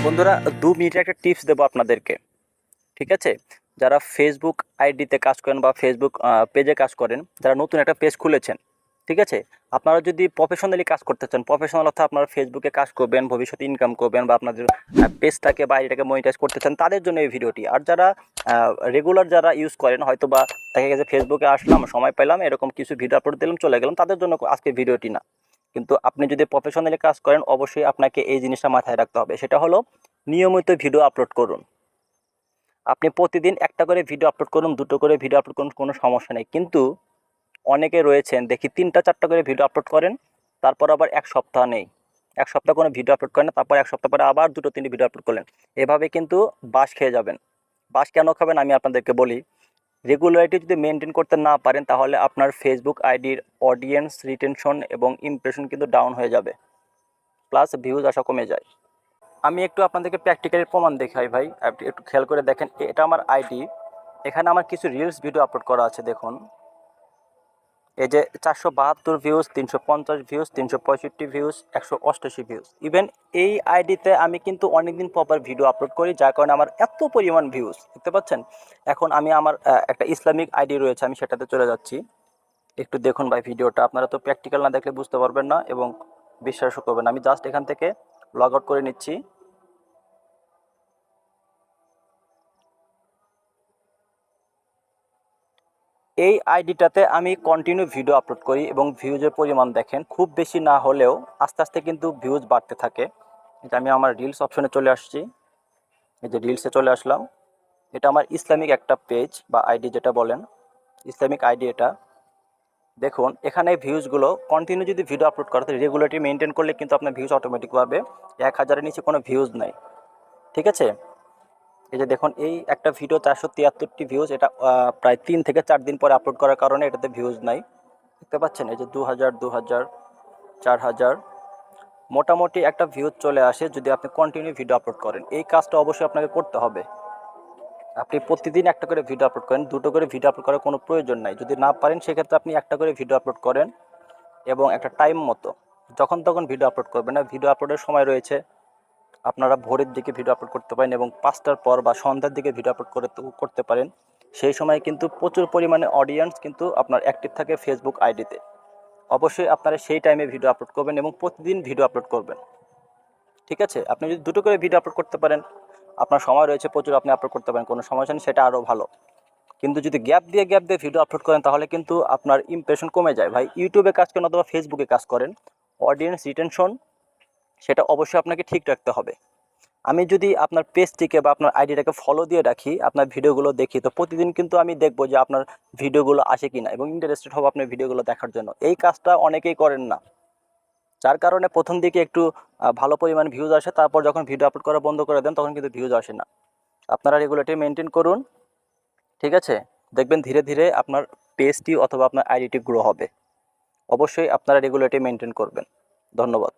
বন্ধুরা 2 মিনিটের একটা টিপস দেবো আপনাদেরকে। ঠিক আছে? যারা ফেসবুক আইডিতে কাজ করেন বা ফেসবুক পেজে কাজ করেন, যারা নতুন একটা পেজ খুলেছেন, ঠিক আছে? আপনারা যদি প্রফেশনালি কাজ করতে চান, প্রফেশনাল অর্থাৎ আপনারা ফেসবুকে কাজ করবেন, ভবিষ্যতে ইনকাম করবেন বা আপনাদের পেজটাকে বা আইডিটাকে মনিটাইজ করতে চান, তাদের জন্য এই ভিডিওটি। আর যারা রেগুলার যারা ইউজ করেন, হয়তো বা দেখা গেছে ফেসবুকে আসলাম, সময় পেলাম, এরকম কিছু ভিডিও আপলোড দিলাম, চলে গেলাম, তাদের জন্য আজকে ভিডিওটি না। কিন্তু আপনি যদি প্রফেশনালি কাজ করেন, অবশ্যই আপনাকে এই জিনিসটা মাথায় রাখতে হবে। সেটা হলো নিয়মিত ভিডিও আপলোড করুন। আপনি প্রতিদিন একটা করে ভিডিও আপলোড করুন, 2টো করে ভিডিও আপলোড করুন, কোনো সমস্যা নেই। কিন্তু অনেকে রয়েছেন দেখি 3টা 4টা করে ভিডিও আপলোড করেন, তারপর আবার 1 সপ্তাহ নেই। 1 সপ্তাহ কোনো ভিডিও আপলোড করেন না, তারপর 1 সপ্তাহ পরে আবার 2টো 3টে ভিডিও আপলোড করলেন। এভাবে কিন্তু বাস খেয়ে যাবেন। বাস কেন খাবেন আমি আপনাদেরকে বলি। রেগুলারিটি যদি মেনটেন করতে না পারেন, তাহলে আপনার ফেসবুক আইডির অডিয়েন্স রিটেনশন এবং ইমপ্রেশন কিন্তু ডাউন হয়ে যাবে, প্লাস ভিউজ আসা কমে যায়। আমি একটু আপনাদেরকে প্র্যাকটিক্যালি প্রমাণ দেখাই ভাই। আপনি একটু খেয়াল করে দেখেন, এটা আমার আইডি। এখানে আমার কিছু রিলস ভিডিও আপলোড করা আছে, দেখুন। এই যে 472 views, 350 views, 365 views, 188 views. Even এই আইডিতে আমি কিন্তু অনেকদিন পর ভিডিও আপলোড করি, যার কারণে আমার এত পরিমাণ ভিউজ দেখতে পাচ্ছেন। এখন আমি আমার একটা ইসলামিক আইডি রয়েছে, আমি সেটাতে চলে যাচ্ছি। একটু দেখুন ভাই ভিডিওটা। আপনারা তো প্র্যাকটিক্যাল না দেখলে বুঝতে পারবেন না এবং বিশ্বাসও করবেন না। আমি জাস্ট এখান থেকে লগ আউট করে নিচ্ছি। এই আইডিটাতে আমি কন্টিনিউ ভিডিও আপলোড করি এবং ভিউজের পরিমাণ দেখেন, খুব বেশি না হলেও আস্তে আস্তে কিন্তু ভিউজ বাড়তে থাকে। এটা আমি আমার রিলস অপশনে চলে আসছি। এই যে রিলসে চলে আসলাম। এটা আমার ইসলামিক একটা পেজ বা আইডি যেটা বলেন, ইসলামিক আইডি এটা। দেখুন এখানে ভিউজগুলো কন্টিনিউ যদি ভিডিও আপলোড করা, রেগুলারিটি মেনটেন করলে কিন্তু আপনার ভিউজ অটোমেটিক পাবে। 1000-এর নিচে কোনো ভিউজ নাই, ঠিক আছে? এই যে দেখুন, এই একটা ভিডিও 473টি ভিউজ। এটা প্রায় 3 থেকে 4 দিন পরে আপলোড করার কারণে এটাতে ভিউজ নাই, দেখতে পাচ্ছেন। এই যে 2000, 4000 মোটামুটি একটা ভিউজ চলে আসে যদি আপনি কন্টিনিউ ভিডিও আপলোড করেন। এই কাজটা অবশ্যই আপনাকে করতে হবে। আপনি প্রতিদিন একটা করে ভিডিও আপলোড করেন, 2টো করে ভিডিও আপলোড করার কোনো প্রয়োজন নাই। যদি না পারেন সেক্ষেত্রে আপনি একটা করে ভিডিও আপলোড করেন এবং একটা টাইম মতো যখন তখন ভিডিও আপলোড করবেন না। ভিডিও আপলোডের সময় রয়েছে, আপনারা ভোরের দিকে ভিডিও আপলোড করতে পারেন এবং 5টার পর বা সন্ধ্যার দিকে ভিডিও আপলোড করতে পারেন। সেই সময় কিন্তু প্রচুর পরিমাণে অডিয়েন্স কিন্তু আপনার অ্যাক্টিভ থাকে ফেসবুক আইডিতে। অবশ্যই আপনারা সেই টাইমে ভিডিও আপলোড করবেন এবং প্রতিদিন ভিডিও আপলোড করবেন, ঠিক আছে? আপনি যদি 2টো করে ভিডিও আপলোড করতে পারেন, আপনার সময় রয়েছে প্রচুর, আপনি আপলোড করতে পারেন, কোনো সমস্যা নেই, সেটা আরও ভালো। কিন্তু যদি গ্যাপ দিয়ে ভিডিও আপলোড করেন, তাহলে কিন্তু আপনার ইমপ্রেশন কমে যায় ভাই। ইউটিউবে কাজ করেন অথবা ফেসবুকে কাজ করেন, অডিয়েন্স রিটেনশন সেটা অবশ্যই আপনাকে ঠিক রাখতে হবে। আমি যদি আপনার পেজটিকে বা আপনার আইডিটাকে ফলো দিয়ে রাখি, আপনার ভিডিওগুলো দেখি, তো প্রতিদিন কিন্তু আমি দেখব যে আপনার ভিডিওগুলো আসে কিনা এবং ইন্টারেস্টেড হব আপনার ভিডিওগুলো দেখার জন্য। এই কাজটা অনেকেই করেন না, যার কারণে প্রথম দিকে একটু ভালো পরিমাণ ভিউজ আসে, তারপর যখন ভিডিও আপলোড করা বন্ধ করে দেন তখন কিন্তু ভিউজ আসে না। আপনারা রেগুলারটি মেনটেন করুন, ঠিক আছে? দেখবেন ধীরে ধীরে আপনার পেজটি অথবা আপনার আইডিটি গ্রো হবে। অবশ্যই আপনারা রেগুলারটি মেনটেন করবেন। ধন্যবাদ।